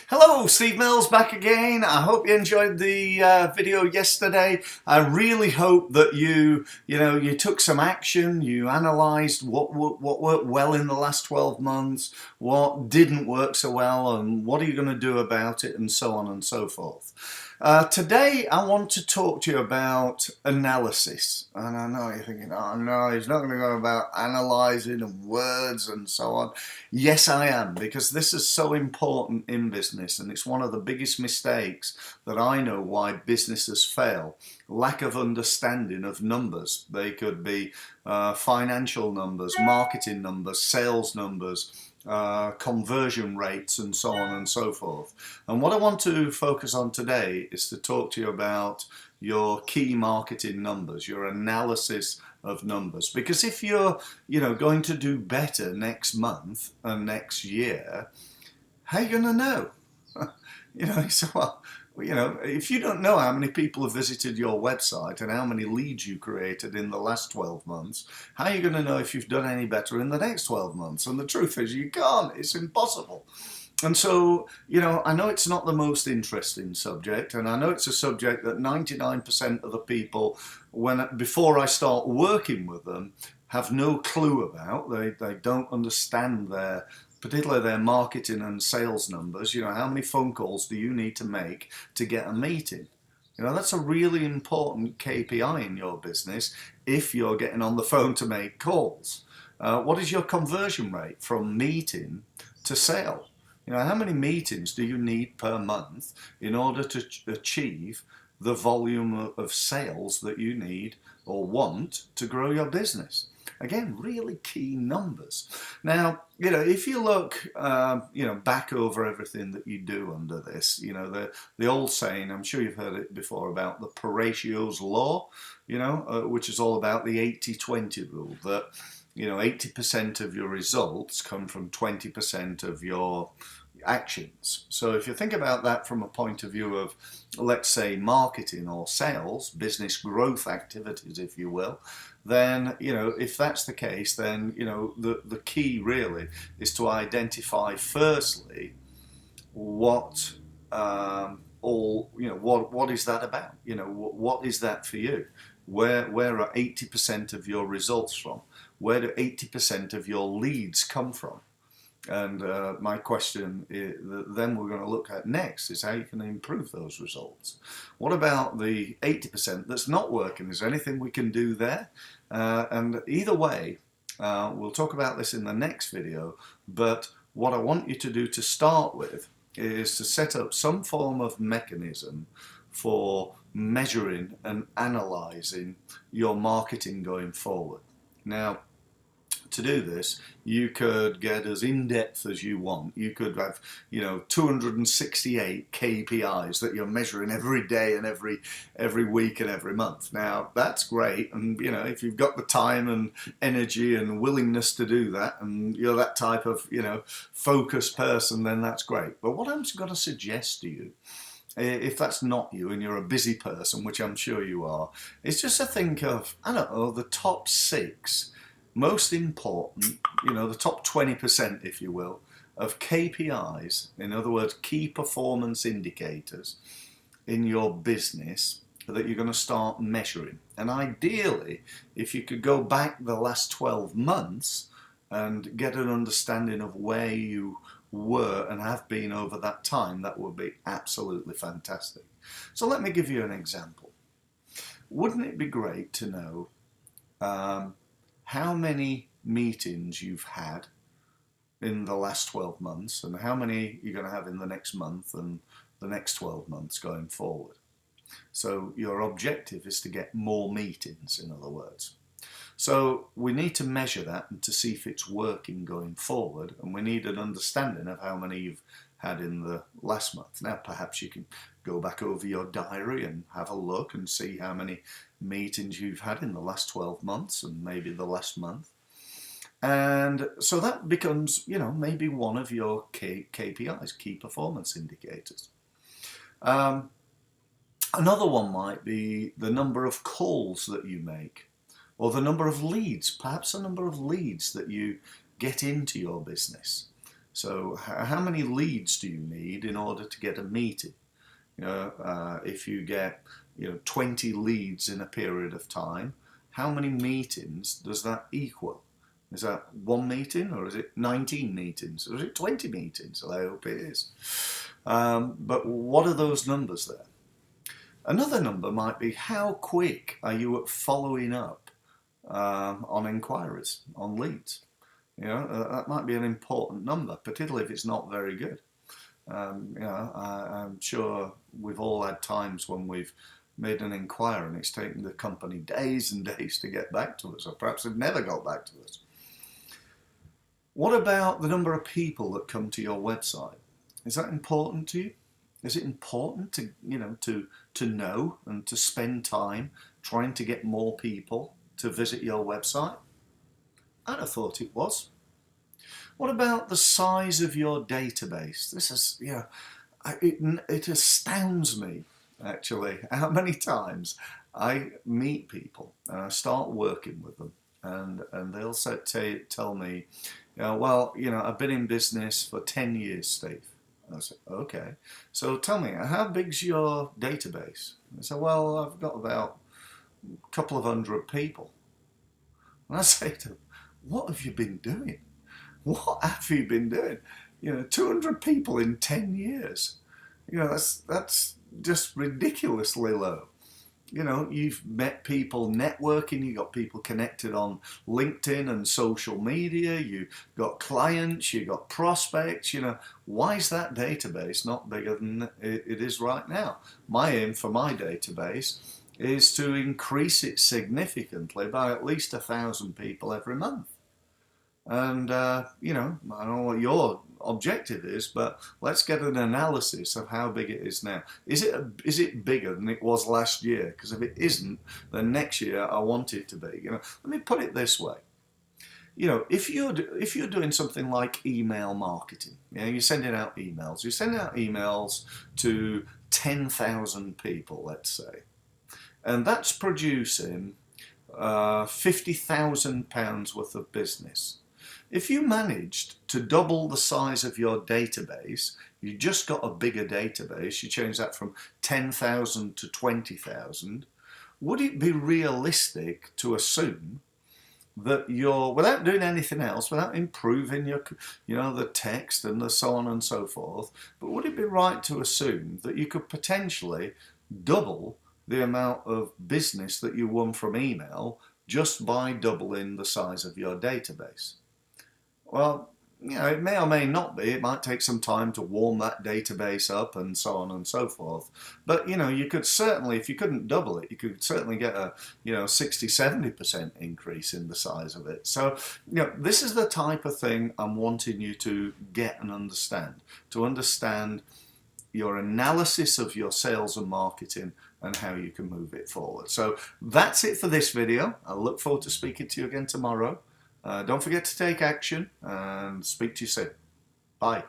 Hello, Steve Mills back again. I hope you enjoyed the video yesterday. I really hope that you took some action. You analysed what worked well in the last 12 months, what didn't work so well, and what are you going to do about it, and so on and so forth. Today I want to talk to you about analysis. And I know you're thinking, oh no, he's not going to go about analysing and words and so on. Yes, I am, because this is so important in business, and it's one of the biggest mistakes that I know why businesses fail. Lack of understanding of numbers. They could be financial numbers, marketing numbers, sales numbers, conversion rates, and so on and so forth. And what I want to focus on today is to talk to you about your key marketing numbers, your analysis of numbers. Because if you're going to do better next month and next year, how are you going to know? If you don't know how many people have visited your website and how many leads you created in the last 12 months, how are you going to know if you've done any better in the next 12 months? And the truth is, you can't. It's impossible. And so, I know it's not the most interesting subject, and I know it's a subject that 99% of the people, before I start working with them, have no clue about. They don't understand particularly their marketing and sales numbers. How many phone calls do you need to make to get a meeting? That's a really important KPI in your business if you're getting on the phone to make calls. What is your conversion rate from meeting to sale? How many meetings do you need per month in order to achieve the volume of sales that you need or want to grow your business? Again, really key numbers. Now, if you look, back over everything that you do under this, the old saying, I'm sure you've heard it before, about the Pareto's law, which is all about the 80-20 rule, that 80% of your results come from 20% of your actions. So if you think about that from a point of view of, let's say, marketing or sales, business growth activities, if you will, then, if that's the case, then, the key really is to identify firstly what what is that about? What is that for you? Where are 80% of your results from? Where do 80% of your leads come from? And my question then we're going to look at next is how you can improve those results. What about the 80% that's not working? Is there anything we can do there? And either way, we'll talk about this in the next video, but what I want you to do to start with is to set up some form of mechanism for measuring and analysing your marketing going forward. Now, to do this, you could get as in-depth as you want. You could have, 268 KPIs that you're measuring every day and every week and every month. Now, that's great, and if you've got the time and energy and willingness to do that, and you're that type of, focused person, then that's great. But what I'm going to suggest to you, if that's not you and you're a busy person, which I'm sure you are, is just to think of, the top 6 most important, the top 20%, if you will, of KPIs, in other words, key performance indicators in your business that you're going to start measuring. And ideally, if you could go back the last 12 months and get an understanding of where you were and have been over that time, that would be absolutely fantastic. So let me give you an example. Wouldn't it be great to know how many meetings you've had in the last 12 months and how many you're going to have in the next month and the next 12 months going forward? So your objective is to get more meetings, in other words. So we need to measure that and to see if it's working going forward, and we need an understanding of how many you've had in the last month. Now, perhaps you can go back over your diary and have a look and see how many meetings you've had in the last 12 months and maybe the last month. And so that becomes, maybe one of your KPIs, key performance indicators. Another one might be the number of calls that you make, or the number of leads, perhaps the number of leads that you get into your business. So how many leads do you need in order to get a meeting? If you get 20 leads in a period of time, how many meetings does that equal? Is that one meeting, or is it 19 meetings, or is it 20 meetings? Well, I hope it is. But what are those numbers there? Another number might be, how quick are you at following up on inquiries, on leads? That might be an important number, particularly if it's not very good. I'm sure we've all had times when we've made an inquiry and it's taken the company days and days to get back to us, or perhaps they've never got back to us. What about the number of people that come to your website? Is that important to you? Is it important to know and to spend time trying to get more people to visit your website? I'd have thought it was. What about the size of your database? This is, it astounds me, actually, how many times I meet people and I start working with them, and they'll tell me, I've been in business for 10 years, Steve. I said, okay, so tell me, how big's your database? I said, well, I've got about a couple of hundred people. And I say to them, what have you been doing? What have you been doing? 200 people in 10 years. That's just ridiculously low. You've met people networking, you've got people connected on LinkedIn and social media, you've got clients, you've got prospects. Why is that database not bigger than it is right now? My aim for my database is to increase it significantly by at least 1,000 people every month. And, I don't know what your objective is, but let's get an analysis of how big it is now. Is it bigger than it was last year? Because if it isn't, then next year I want it to be. Let me put it this way. If you're doing something like email marketing, you're sending out emails. You're sending out emails to 10,000 people, let's say, and that's producing £50,000 worth of business. If you managed to double the size of your database, you just got a bigger database, you change that from 10,000 to 20,000, would it be realistic to assume that without doing anything else, without improving the text and the so on and so forth, but would it be right to assume that you could potentially double the amount of business that you won from email just by doubling the size of your database? Well, it may or may not be. It might take some time to warm that database up and so on and so forth. But, you could certainly, if you couldn't double it, you could certainly get a, 60-70% increase in the size of it. So, this is the type of thing I'm wanting you to get and understand. To understand your analysis of your sales and marketing and how you can move it forward. So that's it for this video. I look forward to speaking to you again tomorrow. Don't forget to take action, and speak to you soon. Bye.